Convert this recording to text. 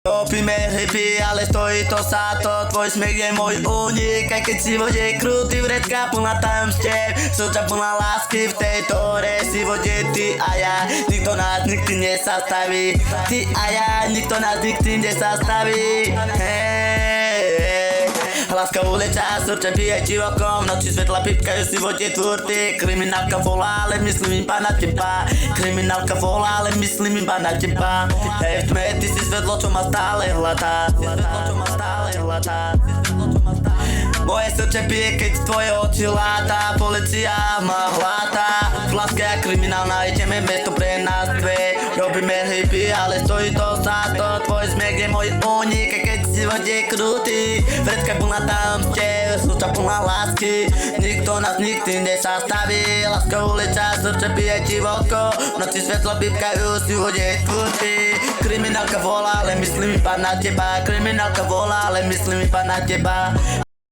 Robíme hipy, ale stojí to za to. Tvoj smiech je môj únik, aj keď si vode krúty vrecka plná tajomstiev. Súča plná lásky v tejto hore si vode ty a ja. Nikto nás nikdy nezastaví. Ty a ja, nikto nás nikdy nezastaví. Láska ulica, srdce bije ti okom. V noci svetla pipkajú si vode tvúrty. Kriminálka volá, ale myslím iba na teba. Kriminálka volá, ale myslím iba na teba. Hej, v tme, ty si svetlo, čo ma stále hľadá. Moje srdce bije, keď tvoje oči láta. Polícia ma hľadá. V láske a kriminálna, ideme mesto pre nás dve. Robíme hipy, ale stojí to za to. Tvoj smiech je môj únik, aj keď si vode krúty. Vrecka plná tajomstiev, súča plná lásky. Nikto nás nikdy nezastaví. Láska ulica, srdce bije ti v oko. V noci svetlo pipkajú si vode tvúrty. Kriminálka volá, ale myslím iba na teba. Kriminálka volá, ale myslím iba na teba.